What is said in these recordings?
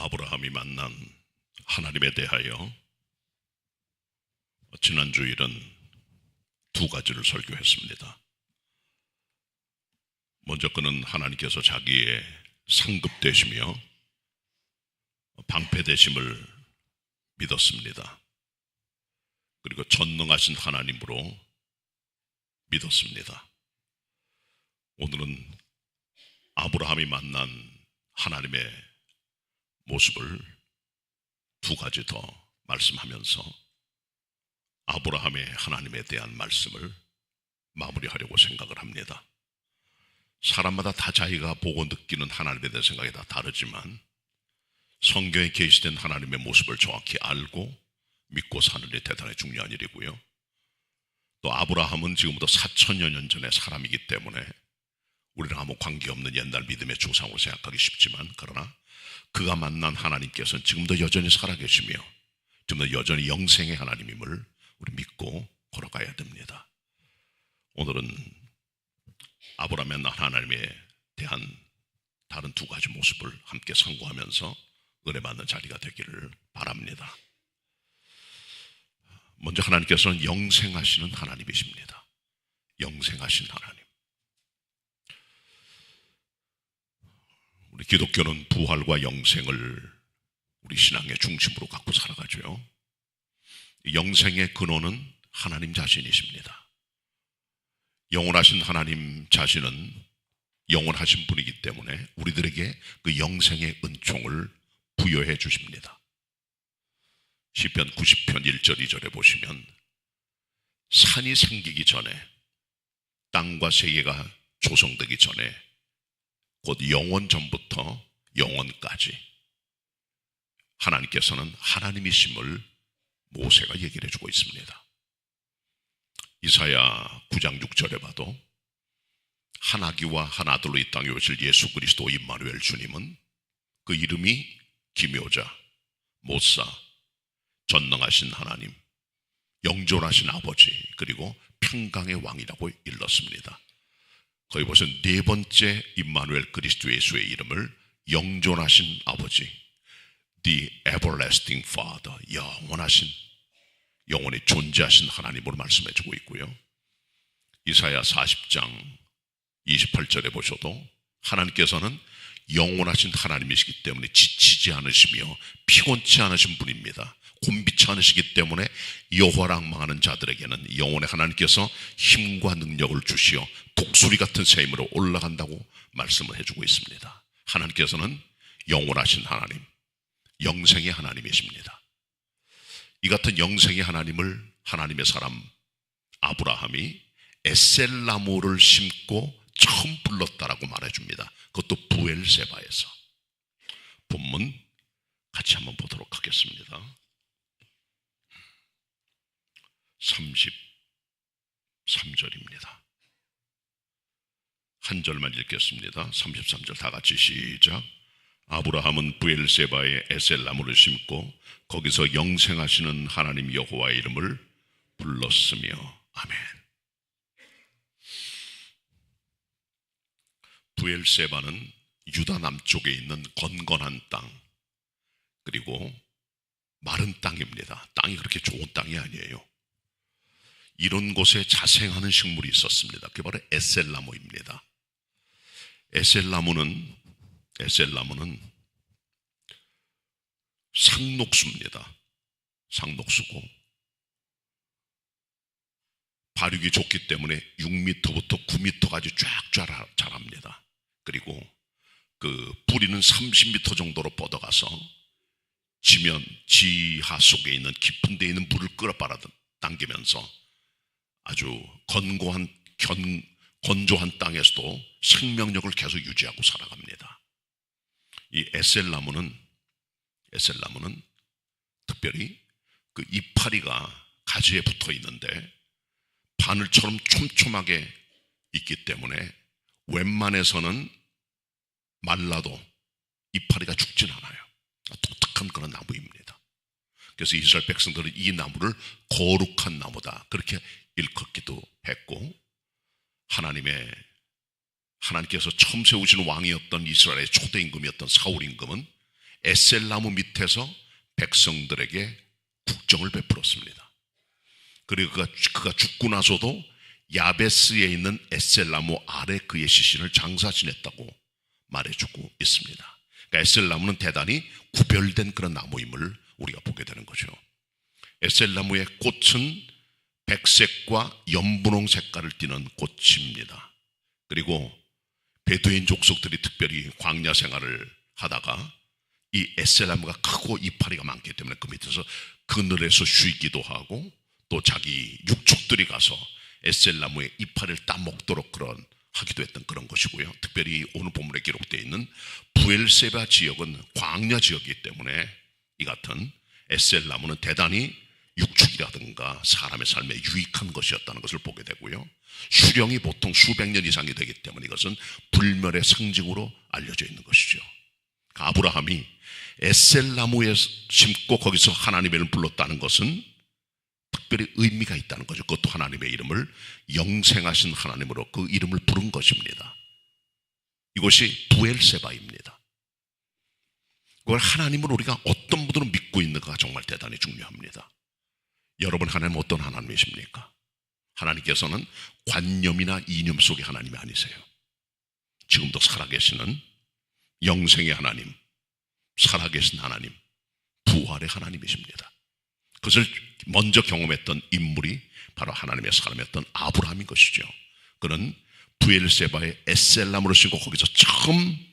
아브라함이 만난 하나님에 대하여 지난 주일은 두 가지를 설교했습니다. 먼저 그는 하나님께서 자기의 상급 되시며 방패 되심을 믿었습니다. 그리고 전능하신 하나님으로 믿었습니다. 오늘은 아브라함이 만난 하나님의 모습을 두 가지 더 말씀하면서 아브라함의 하나님에 대한 말씀을 마무리하려고 생각을 합니다. 사람마다 다 자기가 보고 느끼는 하나님에 대한 생각이 다 다르지만 성경에 계시된 하나님의 모습을 정확히 알고 믿고 사는 일이 대단히 중요한 일이고요. 또 아브라함은 지금부터 4천여 년 전의 사람이기 때문에 우리랑 아무 관계없는 옛날 믿음의 조상으로 생각하기 쉽지만, 그러나 그가 만난 하나님께서는 지금도 여전히 살아계시며 지금도 여전히 영생의 하나님임을 우리 믿고 걸어가야 됩니다. 오늘은 아브라함의 만난 하나님에 대한 다른 두 가지 모습을 함께 상고하면서 은혜받는 자리가 되기를 바랍니다. 먼저 하나님께서는 영생하시는 하나님이십니다. 영생하신 하나님. 우리 기독교는 부활과 영생을 우리 신앙의 중심으로 갖고 살아가죠. 영생의 근원은 하나님 자신이십니다. 영원하신 하나님 자신은 영원하신 분이기 때문에 우리들에게 그 영생의 은총을 부여해 주십니다. 시편 90편 1절 2절에 보시면 산이 생기기 전에, 땅과 세계가 조성되기 전에, 곧 영원 전부터 영원까지 하나님께서는 하나님이심을 모세가 얘기를 해주고 있습니다. 이사야 9장 6절에 봐도 한 아기와 한 아들로 이 땅에 오실 예수 그리스도 임마누엘 주님은 그 이름이 기묘자, 못사, 전능하신 하나님, 영존하신 아버지, 그리고 평강의 왕이라고 일렀습니다. 거기 보시면 네 번째 임마누엘 그리스도 예수의 이름을 영존하신 아버지, The Everlasting Father, 영원하신, 영원히 존재하신 하나님으로 말씀해주고 있고요. 이사야 40장 28절에 보셔도 하나님께서는 영원하신 하나님이시기 때문에 지치지 않으시며 피곤치 않으신 분입니다. 곤비치 않으시기 때문에 여호와를 앙망하는 자들에게는 영원의 하나님께서 힘과 능력을 주시어 독수리 같은 새 힘으로 올라간다고 말씀을 해주고 있습니다. 하나님께서는 영원하신 하나님, 영생의 하나님이십니다. 이 같은 영생의 하나님을 하나님의 사람 아브라함이 에셀나무를 심고 처음 불렀다라고 말해줍니다. 그것도 부엘세바에서. 본문 같이 한번 보도록 하겠습니다. 33절입니다. 한 절만 읽겠습니다. 33절 다 같이 시작. 아브라함은 부엘세바에 에셀나무를 심고 거기서 영생하시는 하나님 여호와의 이름을 불렀으며. 아멘. 부엘세바는 유다 남쪽에 있는 건건한 땅, 그리고 마른 땅입니다. 땅이 그렇게 좋은 땅이 아니에요. 이런 곳에 자생하는 식물이 있었습니다. 그게 바로 에셀나무입니다. 에셀나무는 상록수입니다. 상록수고 발육이 좋기 때문에 6m부터 9m까지 쫙 자랍니다. 그리고 그 뿌리는 30m 정도로 뻗어가서 지하 속에 있는 깊은 데 있는 물을 끌어빨아 당기면서 아주 건조한 땅에서도 생명력을 계속 유지하고 살아갑니다. 이 에셀나무는 특별히 그 이파리가 가지에 붙어 있는데 바늘처럼 촘촘하게 있기 때문에 웬만해서는 말라도 이파리가 죽진 않아요. 독특한 그런 나무입니다. 그래서 이스라엘 백성들은 이 나무를 거룩한 나무다 그렇게 일컫기도 했고, 하나님께서 처음 세우신 왕이었던 이스라엘의 초대 임금이었던 사울 임금은 에셀나무 밑에서 백성들에게 국정을 베풀었습니다. 그리고 그가 죽고 나서도 야베스에 있는 에셀나무 아래 그의 시신을 장사 지냈다고 말해주고 있습니다. 그러니까 에셀나무는 대단히 구별된 그런 나무임을 우리가 보게 되는 거죠. 에셀나무의 꽃은 백색과 연분홍 색깔을 띠는 꽃입니다. 그리고 베두인 족속들이 특별히 광야 생활을 하다가 이 에셀나무가 크고 이파리가 많기 때문에 그 밑에서 그늘에서 쉬기도 하고 또 자기 육축들이 가서 에셀나무의 이파리를 따먹도록 하기도 했던 그런 것이고요. 특별히 오늘 본문에 기록되어 있는 부엘세바 지역은 광야 지역이기 때문에 이 같은 에셀나무는 대단히 육축이라든가 사람의 삶에 유익한 것이었다는 것을 보게 되고요. 수령이 보통 수백 년 이상이 되기 때문에 이것은 불멸의 상징으로 알려져 있는 것이죠. 아브라함이 에셀나무에 심고 거기서 하나님의 이름을 불렀다는 것은 특별히 의미가 있다는 거죠. 그것도 하나님의 이름을 영생하신 하나님으로 그 이름을 부른 것입니다. 이것이 부엘세바입니다. 그걸 하나님을 우리가 어떤 분으로 믿고 있는가가 정말 대단히 중요합니다. 여러분, 하나님 어떤 하나님이십니까? 하나님께서는 관념이나 이념 속의 하나님이 아니세요. 지금도 살아계시는 영생의 하나님, 살아계신 하나님, 부활의 하나님이십니다. 그것을 먼저 경험했던 인물이 바로 하나님의 사람이었던 아브라함인 것이죠. 그는 부엘세바의 에셀나무를 심고 거기서 처음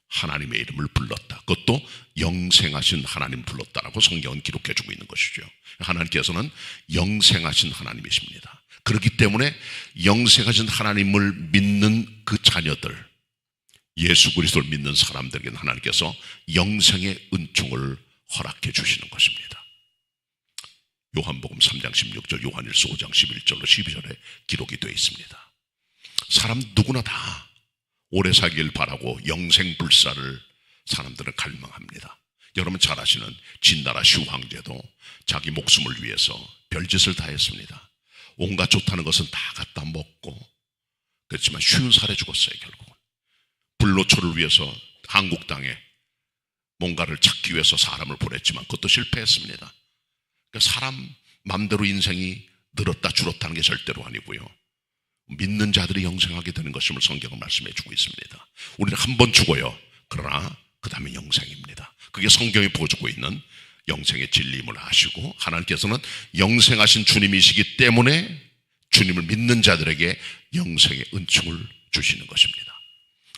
하나님의 이름을 불렀다. 그것도 영생하신 하나님을 불렀다라고 성경은 기록해주고 있는 것이죠. 하나님께서는 영생하신 하나님이십니다. 그렇기 때문에 영생하신 하나님을 믿는 그 자녀들, 예수 그리스도를 믿는 사람들에게는 하나님께서 영생의 은총을 허락해 주시는 것입니다. 요한복음 3장 16절, 요한일서 5장 11절로 12절에 기록이 되어 있습니다. 사람 누구나 다 오래 살길 바라고 영생불사를 사람들은 갈망합니다. 여러분 잘 아시는 진나라 슈황제도 자기 목숨을 위해서 별짓을 다 했습니다. 온갖 좋다는 것은 다 갖다 먹고, 그렇지만 쉬운 살에 죽었어요. 결국은 불로초를 위해서 한국 땅에 뭔가를 찾기 위해서 사람을 보냈지만 그것도 실패했습니다. 그러니까 사람 맘대로 인생이 늘었다 줄었다는 게 절대로 아니고요, 믿는 자들이 영생하게 되는 것임을 성경은 말씀해 주고 있습니다. 우리는 한 번 죽어요. 그러나 그 다음에 영생입니다. 그게 성경이 보여주고 있는 영생의 진리임을 아시고, 하나님께서는 영생하신 주님이시기 때문에 주님을 믿는 자들에게 영생의 은총을 주시는 것입니다.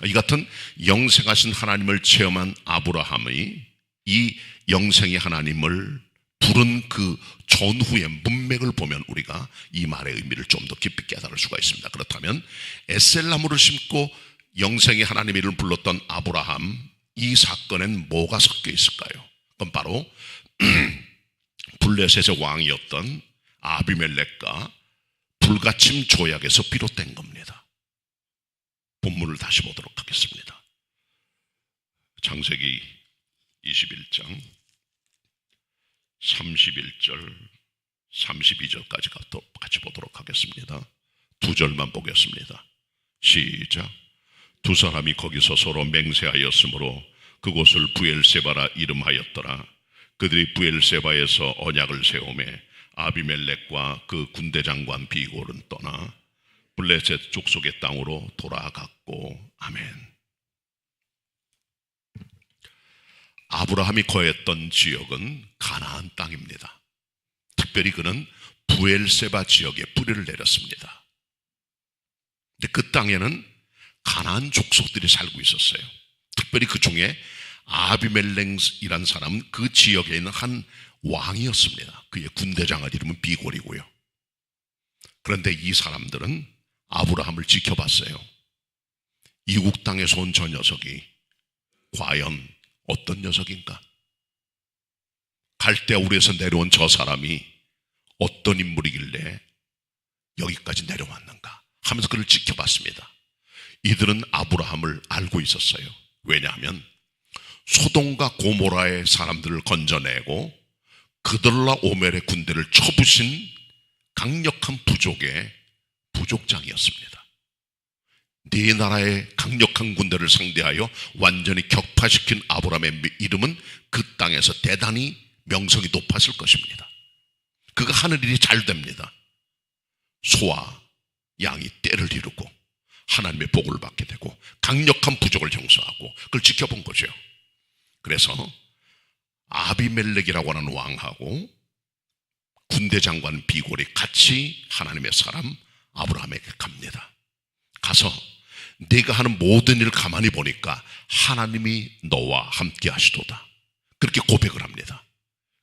이 같은 영생하신 하나님을 체험한 아브라함의 이 영생의 하나님을 부른 그 전후의 문맥을 보면 우리가 이 말의 의미를 좀 더 깊이 깨달을 수가 있습니다. 그렇다면 에셀나무를 심고 영생의 하나님의 이름을 불렀던 아브라함, 이 사건엔 뭐가 섞여 있을까요? 그건 바로 블레셋의 왕이었던 아비멜렉과 불가침 조약에서 비롯된 겁니다. 본문을 다시 보도록 하겠습니다. 창세기 21장 31절 32절까지 같이 보도록 하겠습니다. 두 절만 보겠습니다. 시작. 두 사람이 거기서 서로 맹세하였으므로 그곳을 부엘세바라 이름하였더라. 그들이 부엘세바에서 언약을 세우매 아비멜렉과 그 군대장관 비골은 떠나 블레셋 족속의 땅으로 돌아갔고. 아멘. 아브라함이 거했던 지역은 가나안 땅입니다. 특별히 그는 부엘세바 지역에 뿌리를 내렸습니다. 근데 그 땅에는 가나안 족속들이 살고 있었어요. 특별히 그 중에 아비멜렉이라는 사람은 그 지역에 있는 한 왕이었습니다. 그의 군대장의 이름은 비골이고요. 그런데 이 사람들은 아브라함을 지켜봤어요. 이국 땅에서 온 저 녀석이 과연 어떤 녀석인가? 갈대아 우르에서 내려온 저 사람이 어떤 인물이길래 여기까지 내려왔는가 하면서 그를 지켜봤습니다. 이들은 아브라함을 알고 있었어요. 왜냐하면 소돔과 고모라의 사람들을 건져내고 그들라 오멜의 군대를 쳐부신 강력한 부족의 부족장이었습니다. 네 나라의 강력한 군대를 상대하여 완전히 격파시킨 아브라함의 이름은 그 땅에서 대단히 명성이 높았을 것입니다. 그가 하는 일이 잘 됩니다. 소와 양이 때를 이루고 하나님의 복을 받게 되고 강력한 부족을 형성하고 그걸 지켜본 거죠. 그래서 아비멜렉이라고 하는 왕하고 군대 장관 비골이 같이 하나님의 사람 아브라함에게 갑니다. 가서 내가 하는 모든 일을 가만히 보니까 하나님이 너와 함께 하시도다. 그렇게 고백을 합니다.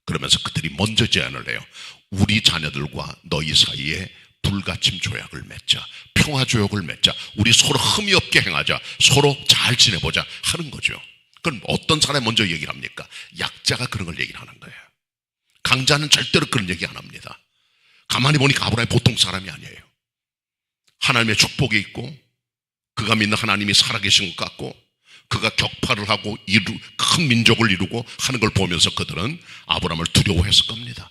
그러면서 그들이 먼저 제안을 해요. 우리 자녀들과 너희 사이에 불가침 조약을 맺자. 평화 조약을 맺자. 우리 서로 흠이 없게 행하자. 서로 잘 지내보자 하는 거죠. 그럼 어떤 사람이 먼저 얘기를 합니까? 약자가 그런 걸 얘기를 하는 거예요. 강자는 절대로 그런 얘기 안 합니다. 가만히 보니까 아브라함이 보통 사람이 아니에요. 하나님의 축복이 있고 그가 믿는 하나님이 살아계신 것 같고 그가 격파를 하고 큰 민족을 이루고 하는 걸 보면서 그들은 아브라함을 두려워했을 겁니다.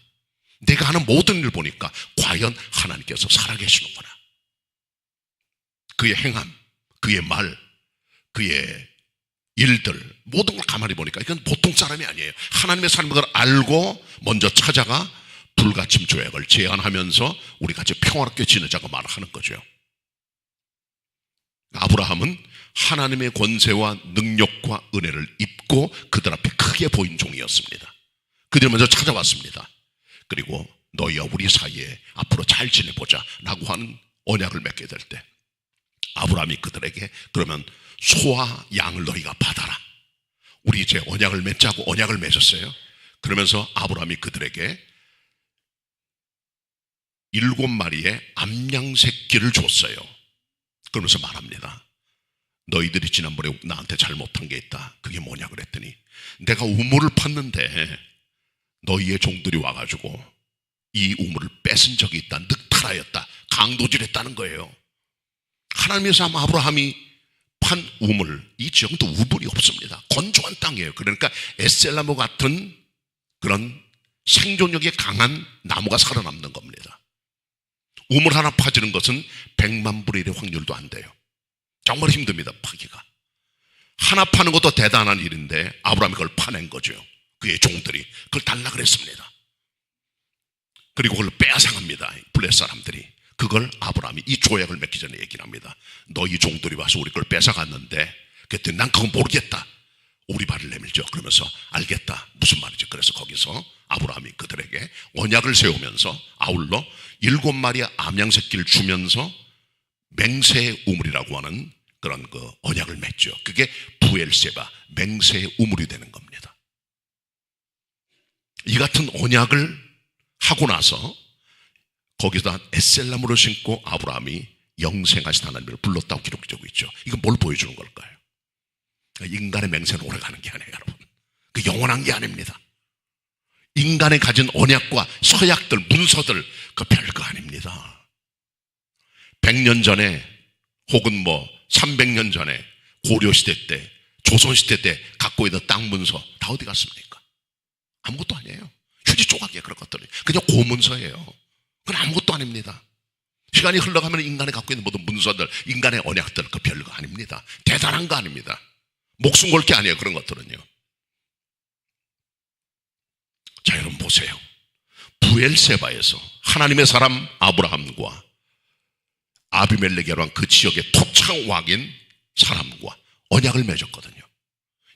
내가 하는 모든 일을 보니까 과연 하나님께서 살아계시는구나. 그의 행함, 그의 말, 그의 일들 모든 걸 가만히 보니까 이건 보통 사람이 아니에요. 하나님의 사람인 걸 알고 먼저 찾아가 불가침 조약을 제안하면서 우리 같이 평화롭게 지내자고 말하는 거죠. 아브라함은 하나님의 권세와 능력과 은혜를 입고 그들 앞에 크게 보인 종이었습니다. 그들이 먼저 찾아왔습니다. 그리고 너희와 우리 사이에 앞으로 잘 지내보자 라고 하는 언약을 맺게 될 때 아브라함이 그들에게 그러면 소와 양을 너희가 받아라. 우리 이제 언약을 맺자고 언약을 맺었어요. 그러면서 아브라함이 그들에게 7마리의 암양 새끼를 줬어요. 그러면서 말합니다. 너희들이 지난번에 나한테 잘못한 게 있다. 그게 뭐냐 그랬더니 내가 우물을 팠는데 너희의 종들이 와가지고 이 우물을 뺏은 적이 있다. 늑탈하였다. 강도질했다는 거예요. 하나님의 사람 아브라함이 판 우물, 이 지역도 우물이 없습니다. 건조한 땅이에요. 그러니까 에셀나무 같은 그런 생존력이 강한 나무가 살아남는 겁니다. 우물 하나 파지는 것은 100만 분의 1의 확률도 안 돼요. 정말 힘듭니다. 파기가. 하나 파는 것도 대단한 일인데 아브라함이 그걸 파낸 거죠. 그의 종들이 그걸 달라 그랬습니다. 그리고 그걸 빼앗아갑니다. 블레 사람들이. 그걸 아브라함이 이 조약을 맺기 전에 얘기를 합니다. 너희 종들이 와서 우리 걸 뺏어갔는데 그랬더니 난 그건 모르겠다. 오리발을 내밀죠. 그러면서 알겠다. 무슨 말이지. 그래서 거기서 아브라함이 그들에게 언약을 세우면서 아울러 7마리의 암양 새끼를 주면서 맹세의 우물이라고 하는 그런 그 언약을 맺죠. 그게 부엘세바, 맹세의 우물이 되는 겁니다. 이 같은 언약을 하고 나서 거기다 에셀나무를 신고 아브라함이 영생하신 하나님을 불렀다고 기록되고 있죠. 이건 뭘 보여주는 걸까요? 인간의 맹세는 오래가는 게 아니에요, 여러분. 그 영원한 게 아닙니다. 인간이 가진 언약과 서약들, 문서들, 그 별거 아닙니다. 100년 전에 혹은 300년 전에 고려시대 때, 조선시대 때 갖고 있는 땅 문서 다 어디 갔습니까? 아무것도 아니에요. 휴지 조각이에요, 그런 것들이. 그냥 고문서예요. 그건 아무것도 아닙니다. 시간이 흘러가면 인간이 갖고 있는 모든 문서들, 인간의 언약들, 그 별거 아닙니다. 대단한 거 아닙니다. 목숨 걸 게 아니에요, 그런 것들은요. 자, 여러분 보세요. 부엘세바에서 하나님의 사람 아브라함과 아비멜렉이라는 그 지역의 토착왕인 사람과 언약을 맺었거든요.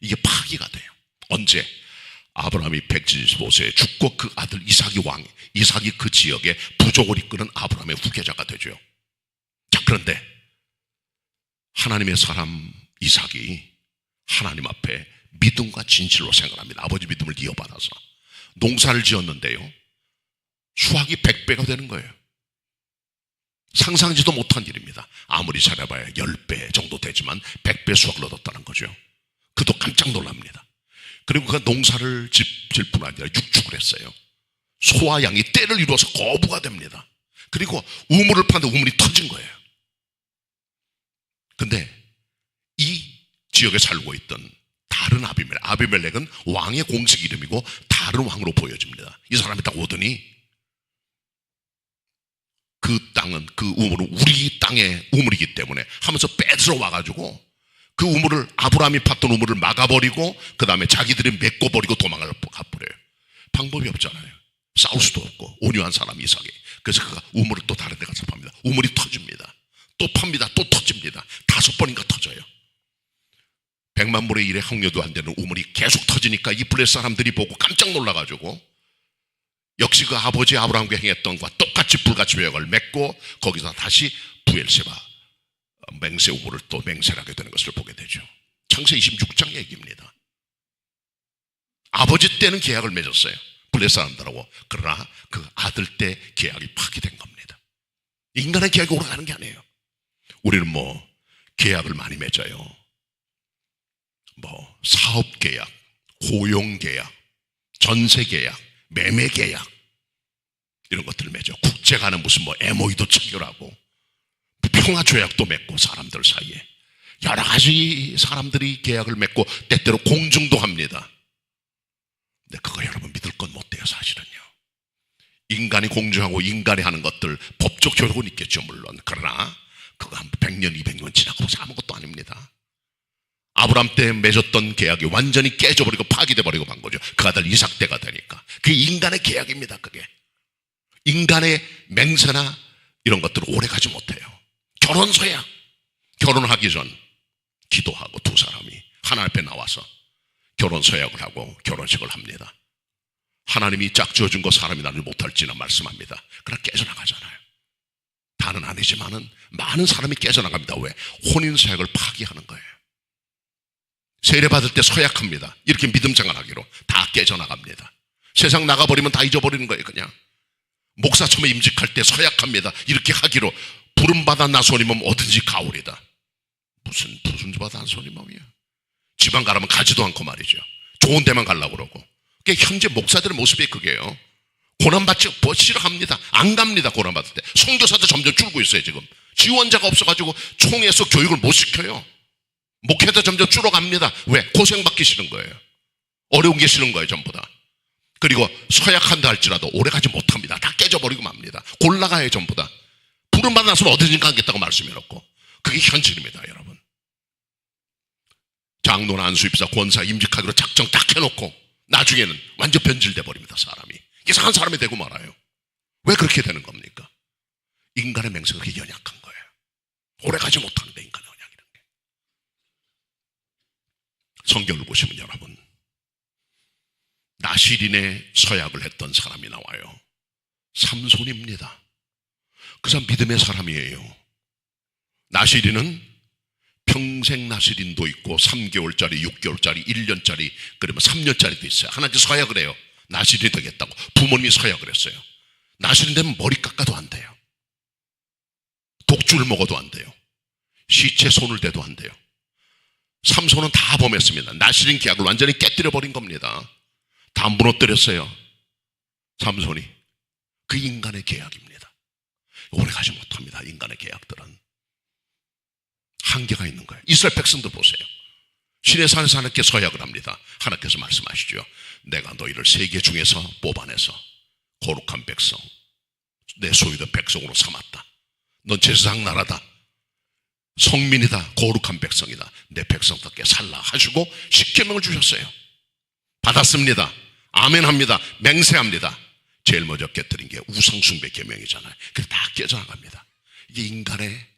이게 파기가 돼요. 언제? 아브라함이 175세에 죽고 그 아들 이삭이 왕, 이삭이 그 지역의 부족을 이끄는 아브라함의 후계자가 되죠. 자, 그런데 하나님의 사람 이삭이 하나님 앞에 믿음과 진실로 생각합니다. 아버지 믿음을 이어받아서 농사를 지었는데요, 수확이 100배가 되는 거예요. 상상지도 못한 일입니다. 아무리 잘해봐야 10배 정도 되지만 100배 수확을 얻었다는 거죠. 그도 깜짝 놀랍니다. 그리고 그 농사를 짓을 뿐 아니라 육축을 했어요. 소와 양이 때를 이루어서 거부가 됩니다. 그리고 우물을 파는데 우물이 터진 거예요. 근데 이 지역에 살고 있던 다른 아비멜렉은 왕의 공식 이름이고 다른 왕으로 보여집니다. 이 사람이 딱 오더니 그 땅은 그 우물은 우리 땅의 우물이기 때문에 하면서 빼들어 와가지고 그 우물을, 아브라함이 팠던 우물을 막아버리고 그 다음에 자기들이 메꿔버리고 도망을 가버려요. 방법이 없잖아요. 싸울 수도 없고 온유한 사람이 이삭이. 그래서 그가 우물을 또 다른 데 가서 팝니다. 우물이 터집니다. 또 팝니다. 또 터집니다. 5번인가 터져요. 100만 분의 1의 확률도 안 되는 우물이 계속 터지니까 이 블레 사람들이 보고 깜짝 놀라가지고 역시 그 아버지 아브라함과 행했던 것과 똑같이 불같이 매역을 맺고 거기서 다시 부엘세바 맹세 우물을 또 맹세하게 되는 것을 보게 되죠. 창세기 26장 얘기입니다. 아버지 때는 계약을 맺었어요. 블레 사람들하고. 그러나 그 아들 때 계약이 파기된 겁니다. 인간의 계약이 오래가는 게 아니에요. 우리는 계약을 많이 맺어요. 사업 계약, 고용 계약, 전세 계약, 매매 계약 이런 것들을 맺어. 국제 간에 무슨 MOU도 체결하고 평화 조약도 맺고 사람들 사이에 여러 가지 사람들이 계약을 맺고 때때로 공증도 합니다. 근데 그거 여러분 믿을 건 못 돼요. 사실은요. 인간이 공증하고 인간이 하는 것들 법적 효력은 있겠죠 물론. 그러나 그거 한 100년 200년 지나고 아무것도 아닙니다. 아브라함 때 맺었던 계약이 완전히 깨져버리고 파기돼버리고 만 거죠. 그 아들 이삭 때가 되니까. 그게 인간의 계약입니다. 그게 인간의 맹세나 이런 것들은 오래가지 못해요. 결혼서야 결혼하기 전 기도하고 두 사람이 하나님 앞에 나와서 결혼서약을 하고 결혼식을 합니다. 하나님이 짝지어준 거 사람이 나를 못할지나 말씀합니다. 그러나 깨져나가잖아요. 다는 아니지만은 많은 사람이 깨져나갑니다. 왜? 혼인서약을 파기하는 거예요. 세례받을 때 서약합니다. 이렇게 믿음 생활하기로 다 깨져나갑니다. 세상 나가버리면 다 잊어버리는 거예요. 그냥 목사 처음에 임직할 때 서약합니다. 이렇게 하기로 부름받아 나소니면 어든지 가오리다. 무슨 부름받아 나소니면이야. 지방 가라면 가지도 않고 말이죠. 좋은 데만 가려고 그러고. 그게 현재 목사들의 모습이 그게요. 고난받지 싫어합니다. 안 갑니다. 고난받을 때. 선교사도 점점 줄고 있어요. 지금 지원자가 없어가지고 총회에서 교육을 못 시켜요. 목회도 점점 줄어갑니다. 왜? 고생받기 싫은 거예요. 어려운 게 싫은 거예요. 전부 다. 그리고 서약한다 할지라도 오래가지 못합니다. 다 깨져버리고 맙니다. 골라가요. 전부 다. 부름받아 나서는 어디든지 가겠다고 말씀해놓고. 그게 현실입니다. 여러분. 장로나 안수입사 권사 임직하기로 작정 딱 해놓고 나중에는 완전 변질돼 버립니다. 사람이. 이상한 사람이 되고 말아요. 왜 그렇게 되는 겁니까? 인간의 맹세가 그렇게 연약한 거예요. 오래가지 못하는데 인간의 언약이라는 게. 성경을 보시면 여러분 나실인의 서약을 했던 사람이 나와요. 삼손입니다. 그 사람 믿음의 사람이에요. 나실인은 평생 나실인도 있고 3개월짜리, 6개월짜리, 1년짜리, 그러면 3년짜리도 있어요. 하나님께 서약을 해요. 나실이 되겠다고 부모님이 서약을 했어요. 나실인 되면 머리 깎아도 안 돼요. 독주를 먹어도 안 돼요. 시체 손을 대도 안 돼요. 삼손은 다 범했습니다. 나실인 계약을 완전히 깨뜨려버린 겁니다. 다 무너뜨렸어요. 삼손이. 그 인간의 계약입니다. 오래가지 못합니다. 인간의 계약들은. 한계가 있는 거예요. 이스라엘 백성들 보세요. 시내산에서 하나님께 서약을 합니다. 하나님께서 말씀하시죠. 내가 너희를 세계 중에서 뽑아내서 거룩한 백성, 내 소유된 백성으로 삼았다. 넌 제사장 나라다. 성민이다. 거룩한 백성이다. 내 백성답게 살라 하시고 십계명을 주셨어요. 받았습니다. 아멘합니다. 맹세합니다. 제일 먼저 깨뜨린 게 우상숭배 계명이잖아요. 그게 다 깨져나갑니다. 이게 인간의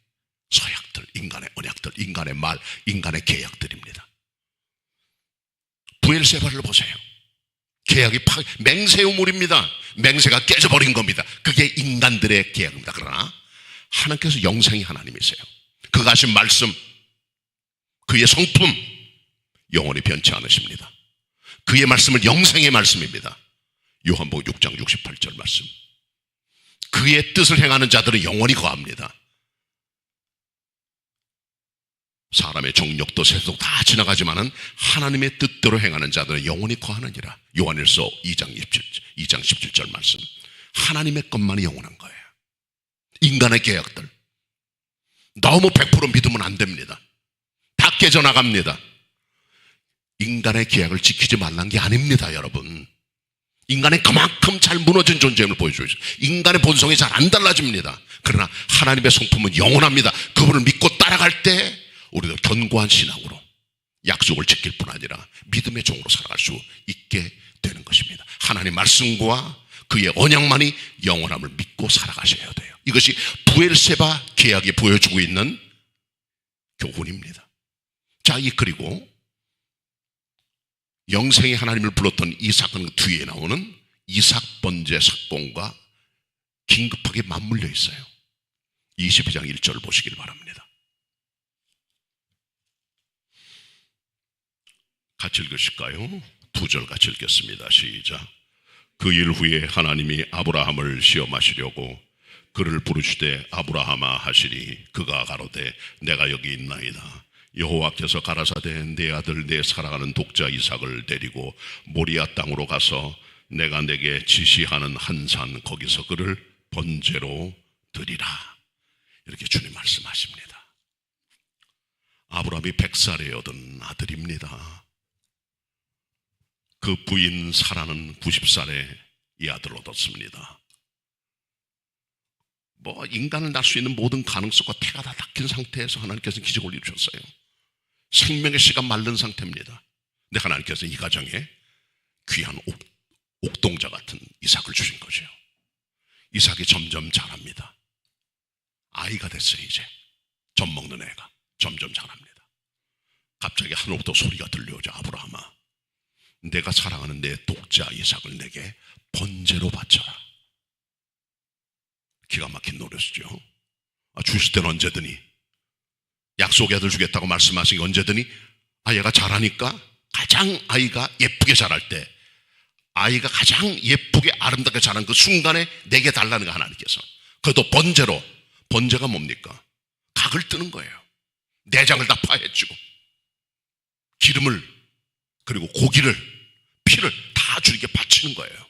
서약들, 인간의 언약들, 인간의 말, 인간의 계약들입니다. 부엘세바를 보세요. 계약이 맹세 우물입니다. 맹세가 깨져버린 겁니다. 그게 인간들의 계약입니다. 그러나 하나님께서 영생의 하나님이세요. 그가 하신 말씀, 그의 성품 영원히 변치 않으십니다. 그의 말씀은 영생의 말씀입니다. 요한복음 6장 68절 말씀. 그의 뜻을 행하는 자들은 영원히 거합니다. 사람의 정력도 세속 다 지나가지만은 하나님의 뜻대로 행하는 자들은 영원히 거하느니라. 요한일서 2장 17절 말씀. 하나님의 것만이 영원한 거예요. 인간의 계약들 너무 100% 믿으면 안 됩니다. 다 깨져나갑니다. 인간의 계약을 지키지 말란 게 아닙니다. 여러분, 인간의 그만큼 잘 무너진 존재임을 보여줘요. 인간의 본성이 잘 안 달라집니다. 그러나 하나님의 성품은 영원합니다. 그분을 믿고 따라갈 때 우리도 견고한 신앙으로 약속을 지킬 뿐 아니라 믿음의 종으로 살아갈 수 있게 되는 것입니다. 하나님 말씀과 그의 언약만이 영원함을 믿고 살아가셔야 돼요. 이것이 브엘세바 계약이 보여주고 있는 교훈입니다. 자, 그리고 영생의 하나님을 불렀던 이 사건 뒤에 나오는 이삭 번제 사건과 긴급하게 맞물려 있어요. 22장 1절을 보시길 바랍니다. 같이 읽으실까요? 2절 같이 읽겠습니다. 시작. 그 일 후에 하나님이 아브라함을 시험하시려고 그를 부르시되 아브라함아 하시니 그가 가로되 내가 여기 있나이다. 여호와께서 가라사대 내 아들 내 사랑하는 독자 이삭을 데리고 모리아 땅으로 가서 내가 내게 지시하는 한 산 거기서 그를 번제로 드리라. 이렇게 주님 말씀하십니다. 아브라함이 100살에 얻은 아들입니다. 그 부인 사라는 90살에 이 아들을 얻었습니다. 인간을 낳을 수 있는 모든 가능성과 태가 다 닦인 상태에서 하나님께서 기적을 이루셨어요. 생명의 씨가 마른 상태입니다. 근데 하나님께서 이 가정에 귀한 옥동자 같은 이삭을 주신 거죠. 이삭이 점점 자랍니다. 아이가 됐어요. 이제 젖 먹는 애가 점점 자랍니다. 갑자기 하늘로부터 소리가 들려오죠. 아브라함아, 내가 사랑하는 내 독자 이삭을 내게 번제로 바쳐라. 기가 막힌 노릇이죠. 주실 때는 언제든지, 약속의 아들 주겠다고 말씀하신 게 언제든지, 얘가 자라니까 가장 아이가 예쁘게 자랄 때, 아이가 가장 예쁘게 아름답게 자란 그 순간에 내게 달라는 거 하나님께서. 그래도 번제로, 번제가 뭡니까? 각을 뜨는 거예요. 내장을 다 파헤치고 기름을, 그리고 고기를, 피를 다 주님께 바치는 거예요.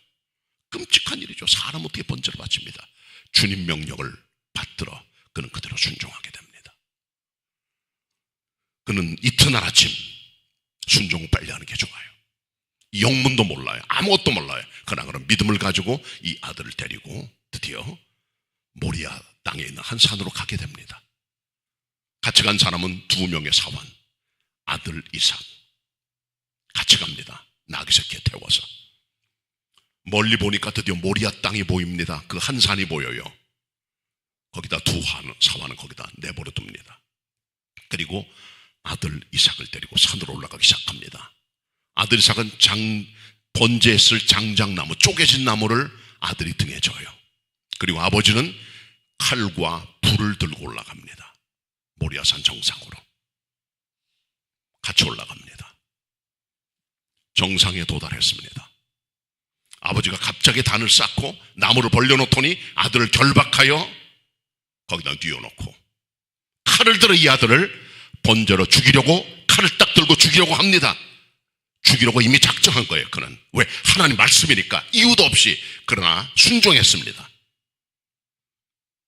끔찍한 일이죠. 사람 어떻게 번제를 바칩니다. 주님 명령을 받들어 그는 그대로 순종하게 됩니다. 그는 이튿날 아침 순종을 빨리 하는 게 좋아요. 영문도 몰라요. 아무것도 몰라요. 그러나 그런 믿음을 가지고 이 아들을 데리고 드디어 모리아 땅에 있는 한 산으로 가게 됩니다. 같이 간 사람은 2명의 사원, 아들 이삭. 같이 갑니다. 나귀 새끼에 태워서. 멀리 보니까 드디어 모리아 땅이 보입니다. 그 한 산이 보여요. 거기다 2 사원은 거기다 내버려 둡니다. 그리고 아들 이삭을 데리고 산으로 올라가기 시작합니다. 아들 이삭은 번제에 쓸 장작나무, 쪼개진 나무를 아들이 등에 져요. 그리고 아버지는 칼과 불을 들고 올라갑니다. 모리아산 정상으로 같이 올라갑니다. 정상에 도달했습니다. 아버지가 갑자기 단을 쌓고 나무를 벌려놓더니 아들을 결박하여 거기다 뉘어놓고 칼을 들어 이 아들을 번제로 죽이려고, 칼을 딱 들고 죽이려고 합니다. 죽이려고 이미 작정한 거예요. 그는 왜? 하나님 말씀이니까 이유도 없이. 그러나 순종했습니다.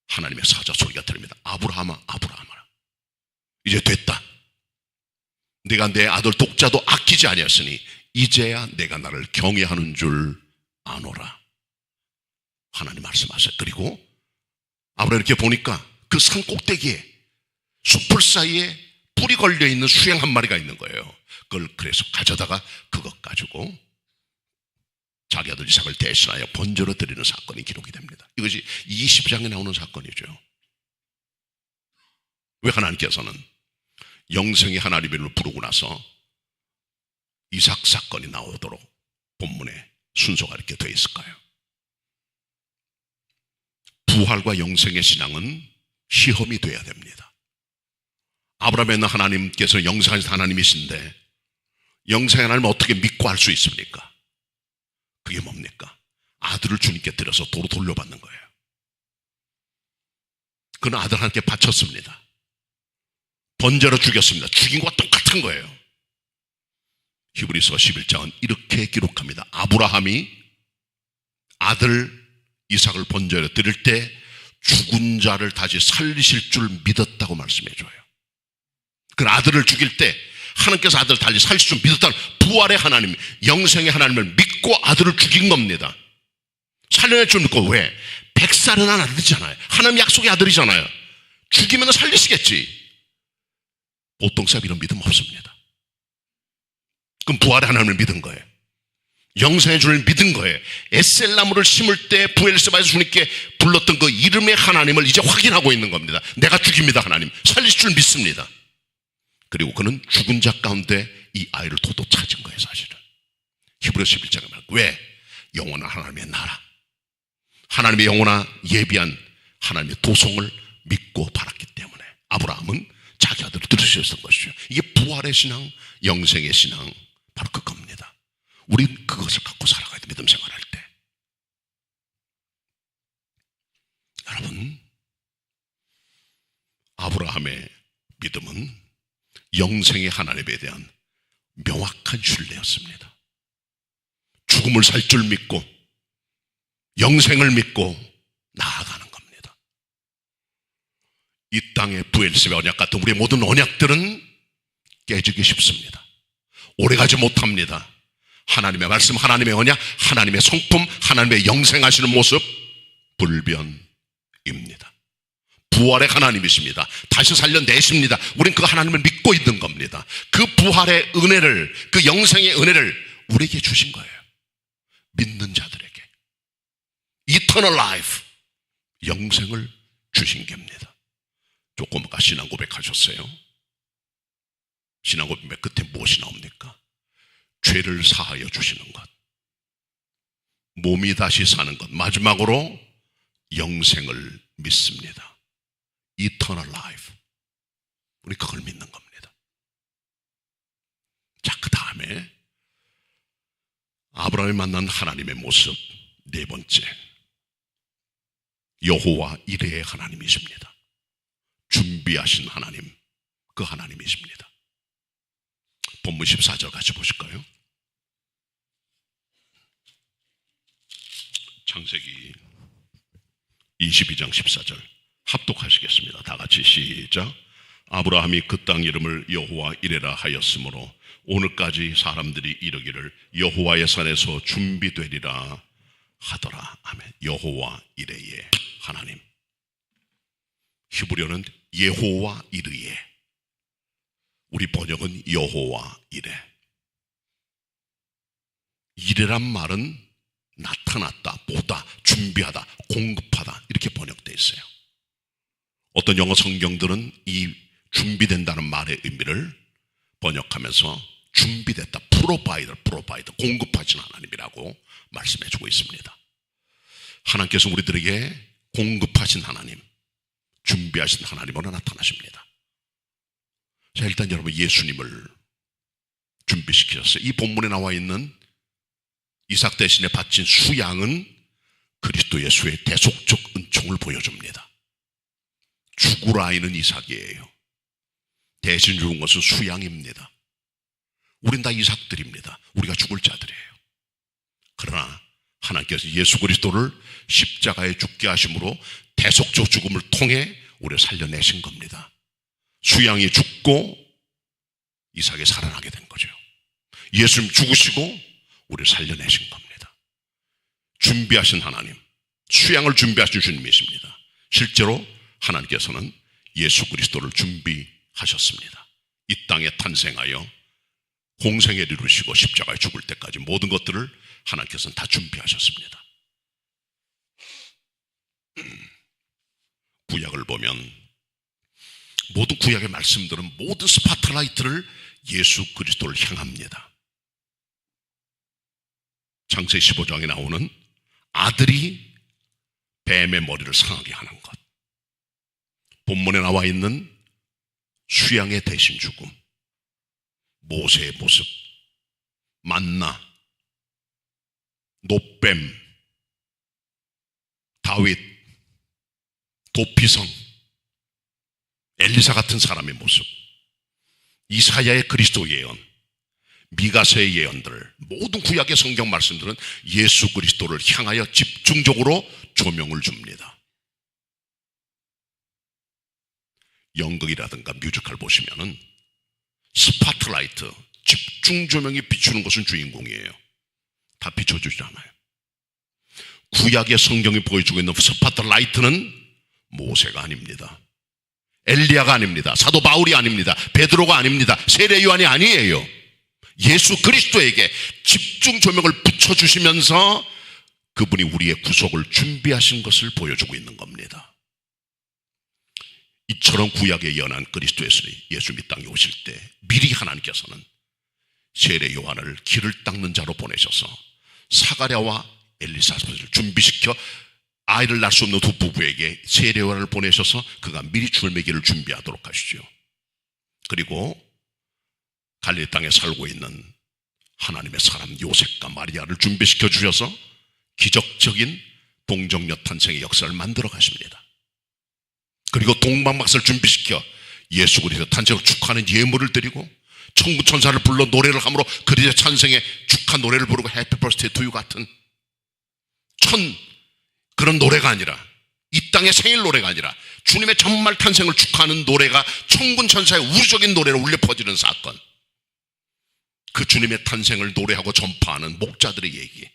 하나님의 사자 소리가 들립니다. 아브라함아, 아브라함아, 이제 됐다. 내가 내 아들 독자도 아끼지 아니었으니 이제야 내가 나를 경외하는 줄 아노라. 하나님 말씀하셨어요. 그리고 아브라함 이렇게 보니까 그 산 꼭대기에 숲풀 사이에 뿔이 걸려있는 수양 한 마리가 있는 거예요. 그걸 그래서 가져다가 그것 가지고 자기 아들 이삭을 대신하여 번제로 드리는 사건이 기록이 됩니다. 이것이 22장에 나오는 사건이죠. 왜 하나님께서는 영생의 하나님을 부르고 나서 이삭 사건이 나오도록 본문에 순서가 이렇게 되어 있을까요? 부활과 영생의 신앙은 시험이 돼야 됩니다. 아브라함의 하나님께서 영생의 하나님이신데 영생의 하나님을 어떻게 믿고 할 수 있습니까? 그게 뭡니까? 아들을 주님께 드려서 도로 돌려받는 거예요. 그는 아들 하나님께 바쳤습니다. 번제로 죽였습니다. 죽인 것과 똑같은 거예요. 히브리서 11장은 이렇게 기록합니다. 아브라함이 아들 이삭을 번제로 드릴 때 죽은 자를 다시 살리실 줄 믿었다고 말씀해줘요. 그 아들을 죽일 때 하나님께서 아들을 다시 살리실 줄 믿었다는 부활의 하나님, 영생의 하나님을 믿고 아들을 죽인 겁니다. 살려낼 줄 믿고. 왜? 100살은 아들이잖아요. 하나님 약속의 아들이잖아요. 죽이면 살리시겠지. 보통 사람 이런 믿음 없습니다. 그럼 부활의 하나님을 믿은 거예요. 영생의 주를 믿은 거예요. 에셀나무를 심을 때 부엘세바에서 주님께 불렀던 그 이름의 하나님을 이제 확인하고 있는 겁니다. 내가 죽입니다. 하나님 살리실 줄 믿습니다. 그리고 그는 죽은 자 가운데 이 아이를 도도 찾은 거예요. 사실은 히브리서 11장에 말하고, 왜? 영원한 하나님의 나라, 하나님의 영원한 예비한 하나님의 도성을 믿고 바랐기 때문에 아브라함은 자기 아들을 들으셨던 것이죠. 이게 부활의 신앙, 영생의 신앙, 바로 그겁니다. 우린 그것을 갖고 살아가야 돼. 믿음 생활할 때. 여러분, 아브라함의 믿음은 영생의 하나님에 대한 명확한 신뢰였습니다. 죽음을 살 줄 믿고 영생을 믿고 나아가는 겁니다. 이 땅의 부엘세바 언약 같은 우리의 모든 언약들은 깨지기 쉽습니다. 오래가지 못합니다. 하나님의 말씀, 하나님의 언약, 하나님의 성품, 하나님의 영생하시는 모습 불변입니다. 부활의 하나님이십니다. 다시 살려내십니다. 우린 그 하나님을 믿고 있는 겁니다. 그 부활의 은혜를, 그 영생의 은혜를 우리에게 주신 거예요. 믿는 자들에게 Eternal life, 영생을 주신 겁니다. 조금 아까 신앙 고백하셨어요. 신앙 고백 끝에 무엇이 나옵니까? 죄를 사하여 주시는 것, 몸이 다시 사는 것, 마지막으로 영생을 믿습니다. Eternal life, 우리 그걸 믿는 겁니다. 자, 그 다음에 아브라함이 만난 하나님의 모습, 네 번째, 여호와 이레의 하나님이십니다. 준비하신 하나님, 그 하나님이십니다. 본문 14절 같이 보실까요? 창세기 22장 14절 합독하시겠습니다. 다 같이 시작. 아브라함이 그 땅 이름을 여호와 이레라 하였으므로 오늘까지 사람들이 이르기를 여호와의 산에서 준비되리라 하더라. 아멘. 여호와 이레의 하나님. 히브리어는 예호와 이르예, 우리 번역은 여호와 이레. 이레란 말은 나타났다, 보다, 준비하다, 공급하다, 이렇게 번역되어 있어요. 어떤 영어 성경들은 이 준비된다는 말의 의미를 번역하면서 준비됐다, 프로바이더, 공급하신 하나님이라고 말씀해주고 있습니다. 하나님께서 우리들에게 공급하신 하나님, 준비하신 하나님으로 나타나십니다. 자, 일단 여러분, 예수님을 준비시키셨어요. 이 본문에 나와 있는 이삭 대신에 바친 수양은 그리스도 예수의 대속적 은총을 보여줍니다. 죽을 아이는 이삭이에요. 대신 죽은 것은 수양입니다. 우린 다 이삭들입니다. 우리가 죽을 자들이에요. 그러나 하나님께서 예수 그리스도를 십자가에 죽게 하심으로 대속적 죽음을 통해 우리를 살려내신 겁니다. 수양이 죽고 이삭이 살아나게 된 거죠. 예수님 죽으시고 우리를 살려내신 겁니다. 준비하신 하나님, 수양을 준비하신 주님이십니다. 실제로 하나님께서는 예수 그리스도를 준비하셨습니다. 이 땅에 탄생하여 공생에 이루시고 십자가에 죽을 때까지 모든 것들을 하나님께서는 다 준비하셨습니다. 구약을 보면 모든 구약의 말씀들은 모든 스파트라이트를 예수 그리스도를 향합니다. 창세기 15장에 나오는 아들이 뱀의 머리를 상하게 하는 것, 본문에 나와 있는 수양의 대신 죽음, 모세의 모습, 만나, 노뱀, 다윗, 도피성, 엘리사 같은 사람의 모습, 이사야의 그리스도 예언, 미가서의 예언들, 모든 구약의 성경 말씀들은 예수 그리스도를 향하여 집중적으로 조명을 줍니다. 연극이라든가 뮤지컬 보시면은 스파트라이트, 집중 조명이 비추는 것은 주인공이에요. 다 비춰주지 않아요. 구약의 성경이 보여주고 있는 스파트라이트는 모세가 아닙니다. 엘리야가 아닙니다. 사도 바울이 아닙니다. 베드로가 아닙니다. 세례 요한이 아니에요. 예수 그리스도에게 집중 조명을 붙여주시면서 그분이 우리의 구속을 준비하신 것을 보여주고 있는 겁니다. 이처럼 구약에 연한 그리스도의 예수님이 땅에 오실 때 미리 하나님께서는 세례 요한을 길을 닦는 자로 보내셔서 사가랴와 엘리사벳을 준비시켜 아이를 낳을 수 없는 두 부부에게 세례 요한을 보내셔서 그가 미리 줄매기를 준비하도록 하시죠. 그리고 갈릴리 땅에 살고 있는 하나님의 사람 요셉과 마리아를 준비시켜 주셔서 기적적인 동정녀 탄생의 역사를 만들어 가십니다. 그리고 동방박사를 준비시켜 예수 그리스도 탄생을 축하하는 예물을 드리고 천군 천사를 불러 노래를 함으로 그리스도 탄생의 축하 노래를 부르고 해피 버스데이 투 유 같은 그런 노래가 아니라, 이 땅의 생일 노래가 아니라 주님의 정말 탄생을 축하하는 노래가 천군 천사의 우주적인 노래로 울려 퍼지는 사건, 그 주님의 탄생을 노래하고 전파하는 목자들의 얘기,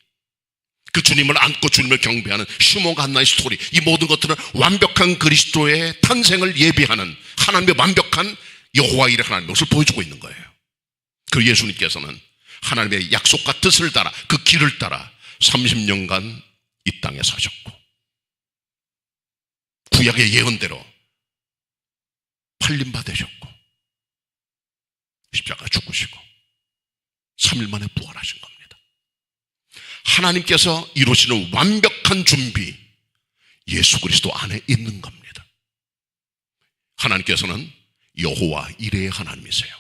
그 주님을 안고 주님을 경배하는 시몬과 한나의 스토리, 이 모든 것들은 완벽한 그리스도의 탄생을 예비하는 하나님의 완벽한 여호와 일의 하나님의 모습을 보여주고 있는 거예요. 그 예수님께서는 하나님의 약속과 뜻을 따라 그 길을 따라 30년간 이 땅에 사셨고, 구약의 예언대로 팔림받으셨고 십자가 죽으시고 3일 만에 부활하신 겁니다. 하나님께서 이루시는 완벽한 준비, 예수 그리스도 안에 있는 겁니다. 하나님께서는 여호와 이레의 하나님이세요.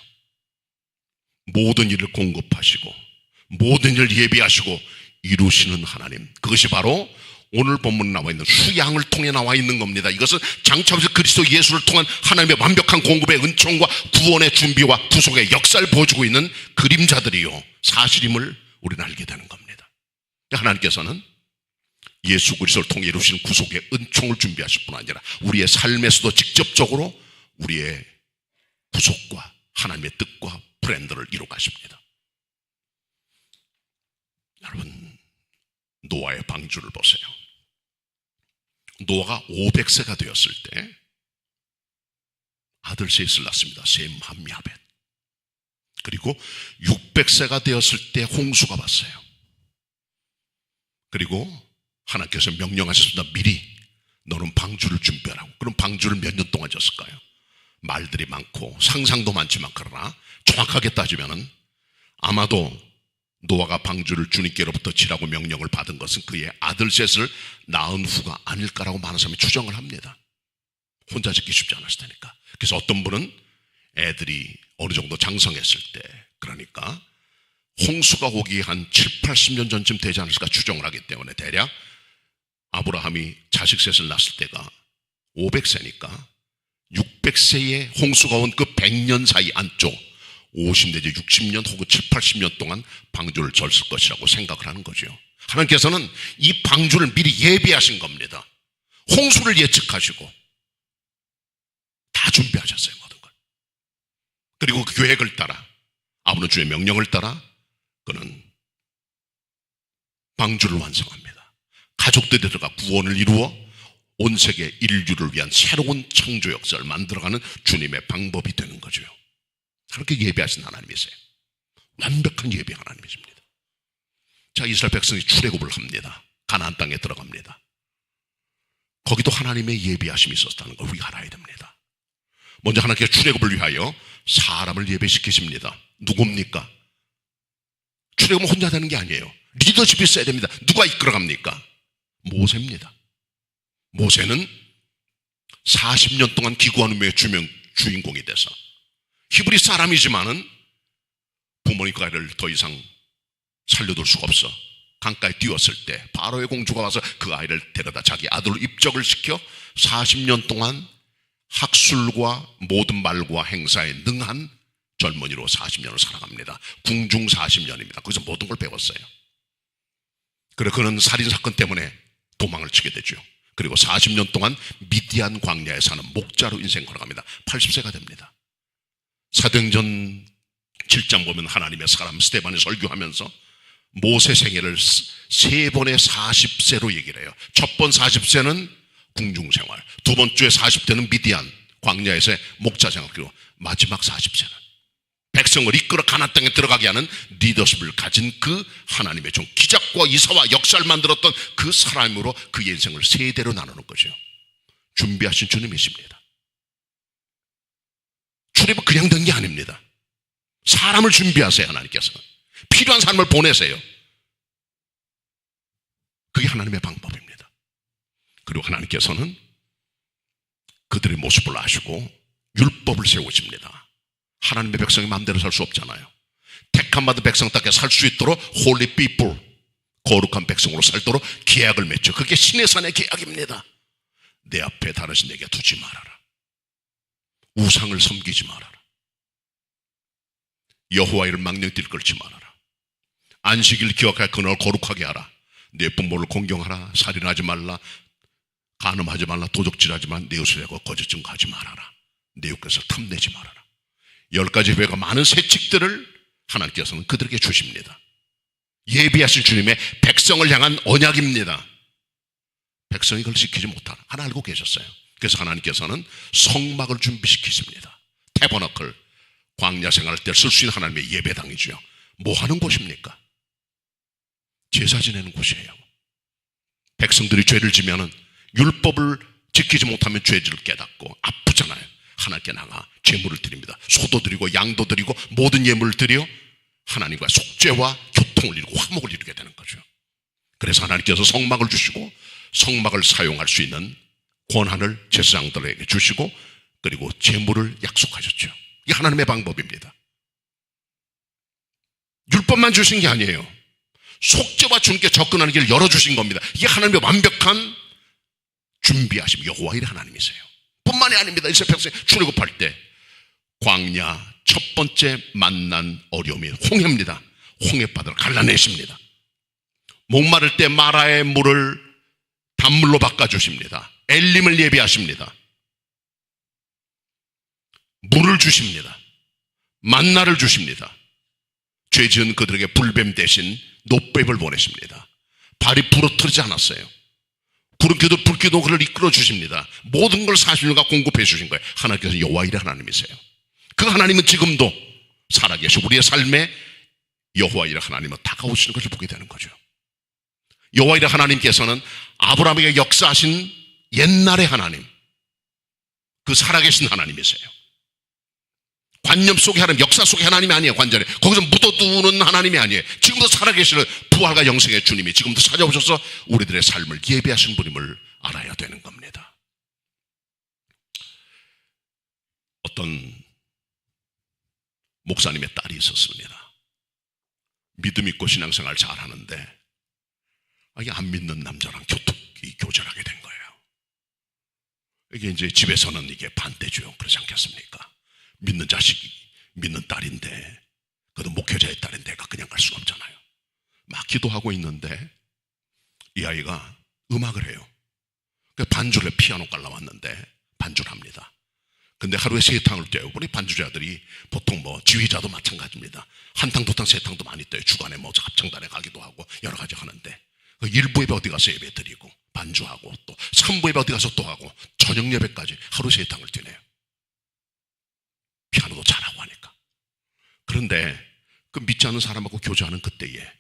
모든 일을 공급하시고 모든 일을 예비하시고 이루시는 하나님, 그것이 바로 오늘 본문에 나와 있는 수양을 통해 나와 있는 겁니다. 이것은 장차에서 그리스도 예수를 통한 하나님의 완벽한 공급의 은총과 구원의 준비와 구속의 역사를 보여주고 있는 그림자들이요 사실임을 우리는 알게 되는 겁니다. 하나님께서는 예수 그리스도를 통해 이루시는 구속의 은총을 준비하실 뿐 아니라 우리의 삶에서도 직접적으로 우리의 구속과 하나님의 뜻과 브랜드를 이루어 가십니다. 여러분, 노아의 방주를 보세요. 노아가 500세가 되었을 때 아들 셋을 낳습니다. 셈, 함, 야벳. 그리고 600세가 되었을 때 홍수가 왔어요. 그리고 하나님께서 명령하셨습니다. 미리 너는 방주를 준비하라고. 그럼 방주를 몇 년 동안 졌을까요? 말들이 많고 상상도 많지만, 그러나 정확하게 따지면은 아마도 노아가 방주를 주님께로부터 지라고 명령을 받은 것은 그의 아들 셋을 낳은 후가 아닐까라고 많은 사람이 추정을 합니다. 혼자 짓기 쉽지 않았을 테니까. 그래서 어떤 분은 애들이 어느 정도 장성했을 때, 그러니까 홍수가 오기 한 7, 80년 전쯤 되지 않았을까 추정을 하기 때문에 대략 아브라함이 자식 셋을 낳았을 때가 500세니까 600세에 홍수가 온 그 100년 사이 안쪽 50 내지 60년 혹은 7, 80년 동안 방주를 졌을 것이라고 생각을 하는 거죠. 하나님께서는 이 방주를 미리 예비하신 겁니다. 홍수를 예측하시고 다 준비하셨어요, 모든 걸. 그리고 그 계획을 따라, 아버지 주의 명령을 따라 그는 방주를 완성합니다. 가족들이 들어가 구원을 이루어 온 세계 인류를 위한 새로운 창조 역사를 만들어가는 주님의 방법이 되는 거죠. 그렇게 예비하신 하나님이세요. 완벽한 예비 하나님이십니다. 자, 이스라엘 백성이 출애굽을 합니다. 가나안 땅에 들어갑니다. 거기도 하나님의 예비하심이 있었다는 걸 우리가 알아야 됩니다. 먼저 하나님께서 출애굽을 위하여 사람을 예배시키십니다. 누굽니까? 출애굽은 혼자 되는 게 아니에요. 리더십이 있어야 됩니다. 누가 이끌어갑니까? 모세입니다. 모세는 40년 동안 기구한 후에 주인공이 돼서 히브리 사람이지만은 부모님 그 아이를 더 이상 살려둘 수가 없어 강가에 띄웠을 때 바로의 공주가 와서 그 아이를 데려다 자기 아들로 입적을 시켜 40년 동안 학술과 모든 말과 행사에 능한 젊은이로 40년을 살아갑니다. 궁중 40년입니다. 거기서 모든 걸 배웠어요. 그래서 그는 살인사건 때문에 도망을 치게 되죠. 그리고 40년 동안 미디안 광야에 사는 목자로 인생 걸어갑니다. 80세가 됩니다. 사도행전 7장 보면 하나님의 사람 스데반이 설교하면서 모세 생애를 세 번의 40세로 얘기를 해요. 첫 번 40세는 궁중생활, 두 번째 40세는 미디안 광야에서의 목자생활, 그리고 마지막 40세는 백성을 이끌어 가나안 땅에 들어가게 하는 리더십을 가진 그 하나님의 종, 기적과 이사와 역사를 만들었던 그 사람으로 그 인생을 세대로 나누는 거죠. 준비하신 주님이십니다. 출애굽은 그냥 된 게 아닙니다. 사람을 준비하세요. 하나님께서는 필요한 사람을 보내세요. 그게 하나님의 방법입니다. 그리고 하나님께서는 그들의 모습을 아시고 율법을 세우십니다. 하나님의 백성이 마음대로 살 수 없잖아요. 택함받은 백성답게 살 수 있도록 holy people, 거룩한 백성으로 살도록 계약을 맺죠. 그게 신의 산의 계약입니다. 내 앞에 다른 신 내게 두지 말아라. 우상을 섬기지 말아라. 여호와 이름 망령띠를 끌지 말아라. 안식일 기억할 그날 거룩하게 하라. 내 부모를 공경하라. 살인하지 말라. 간음하지 말라. 도적질하지 말라. 내 옷을 내고 거짓 증거하지 말아라. 내 육에서 탐내지 말아라. 10가지 회가 많은 세칙들을 하나님께서는 그들에게 주십니다. 예비하신 주님의 백성을 향한 언약입니다. 백성이 그걸 지키지 못하나 하나 알고 계셨어요. 그래서 하나님께서는 성막을 준비시키십니다. 태버너클, 광야 생활할 때 쓸 수 있는 하나님의 예배당이죠. 뭐 하는 곳입니까? 제사 지내는 곳이에요. 백성들이 죄를 지면은 율법을 지키지 못하면 죄를 깨닫고 아프잖아요. 하나님께 나가 제물을 드립니다. 소도 드리고 양도 드리고 모든 예물을 드려 하나님과 속죄와 교통을 이루고 화목을 이루게 되는 거죠. 그래서 하나님께서 성막을 주시고 성막을 사용할 수 있는 권한을 제사장들에게 주시고 그리고 제물을 약속하셨죠. 이게 하나님의 방법입니다. 율법만 주신 게 아니에요. 속죄와 주님께 접근하는 길을 열어주신 겁니다. 이게 하나님의 완벽한 준비하심, 여호와 일의 하나님이세요. 뿐만이 아닙니다. 이스라엘 백성이 출애굽할 때 광야 첫 번째 만난 어려움이 홍해입니다. 홍해바다를 갈라내십니다. 목마를 때 마라의 물을 단물로 바꿔주십니다. 엘림을 예비하십니다. 물을 주십니다. 만나를 주십니다. 죄 지은 그들에게 불뱀 대신 노뱀을 보내십니다. 발이 부러뜨리지 않았어요. 불기도 그를 이끌어 주십니다. 모든 걸 40년간 공급해 주신 거예요. 하나님께서 여호와 일의 하나님이세요. 그 하나님은 지금도 살아계시고 우리의 삶에 여호와 일의 하나님은 다가오시는 것을 보게 되는 거죠. 여호와 일의 하나님께서는 아브라함에게 역사하신 옛날의 하나님, 그 살아계신 하나님이세요. 관념 속의 하나님, 역사 속의 하나님이 아니에요. 관전에 거기서 묻어두는 하나님이 아니에요. 지금도 살아계시는 부활과 영생의 주님이 지금도 찾아오셔서 우리들의 삶을 예비하신 분임을 알아야 되는 겁니다. 어떤 목사님의 딸이 있었습니다. 믿음 있고 신앙생활 잘하는데 이게 안 믿는 남자랑 교절하게 된 거예요. 이게 이제 집에서는 이게 반대죠. 그렇지 않겠습니까? 믿는 자식이, 믿는 딸인데, 그래도 목회자의 딸인데 내가 그냥 갈 수가 없잖아요. 막 기도하고 있는데 이 아이가 음악을 해요. 반주를 피아노 깔라왔는데 반주를 합니다. 근데 하루에 3탕을 떼요. 우리 반주자들이 보통 지휘자도 마찬가지입니다. 한 탕, 두 탕, 세 탕도 많이 떼요. 주간에 합창단에 가기도 하고 여러 가지 하는데 일부 예배 어디 가서 예배 드리고 반주하고 또 3부 예배 어디 가서 또 하고 저녁 예배까지 하루 3탕을 떼네요. 피아노도 잘하고 하니까. 그런데 그 믿지 않는 사람하고 교제하는 그때에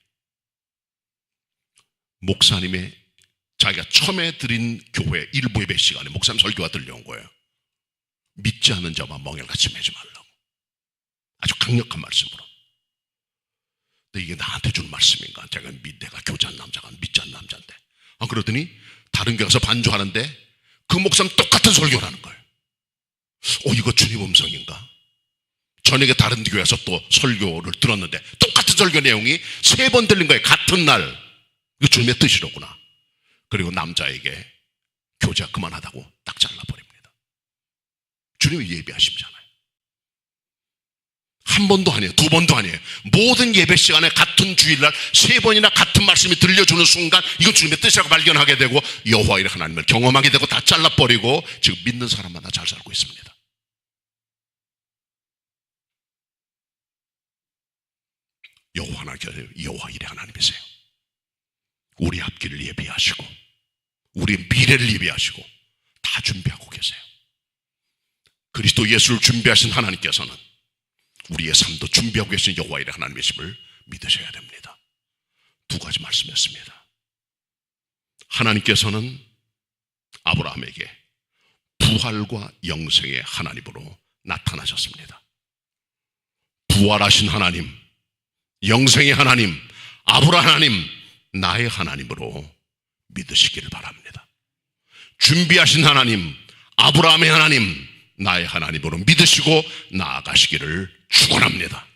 목사님의 자기가 처음에 드린 교회 일부 예배 시간에 목사님 설교가 들려온 거예요. 믿지 않는 자와 멍에같이 매지 말라고. 아주 강력한 말씀으로. 근데 이게 나한테 준 말씀인가? 내가 교제한 남자가 믿지 않는 남자인데. 그러더니 다른 교회 가서 반주하는데 그 목사님 똑같은 설교를 하는 거예요. 이거 주님 음성인가? 저녁에 다른 교회에서 또 설교를 들었는데 똑같은 설교 내용이 3번 들린 거예요. 같은 날. 이거 주님의 뜻이로구나. 그리고 남자에게 교제 그만하다고 딱 잘라버립니다. 주님이 예배하심잖아요. 한 번도 아니에요. 2번도 아니에요. 모든 예배 시간에 같은 주일날 3번이나 같은 말씀이 들려주는 순간 이건 주님의 뜻이라고 발견하게 되고 여호와의 하나님을 경험하게 되고 다 잘라버리고 지금 믿는 사람마다 잘 살고 있습니다. 여호와 하나님께서 여호와 일의 하나님이세요. 우리 앞길을 예비하시고 우리 미래를 예비하시고 다 준비하고 계세요. 그리스도 예수를 준비하신 하나님께서는 우리의 삶도 준비하고 계신 여호와 일의 하나님이심을 믿으셔야 됩니다. 두 가지 말씀했습니다. 하나님께서는 아브라함에게 부활과 영생의 하나님으로 나타나셨습니다. 부활하신 하나님, 영생의 하나님, 아브라함 하나님, 나의 하나님으로 믿으시기를 바랍니다. 준비하신 하나님, 아브라함의 하나님, 나의 하나님으로 믿으시고 나아가시기를 축원합니다.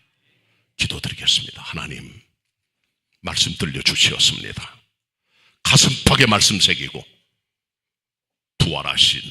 기도드리겠습니다. 하나님, 말씀 들려주시었습니다. 가슴팍에 말씀 새기고 부활하신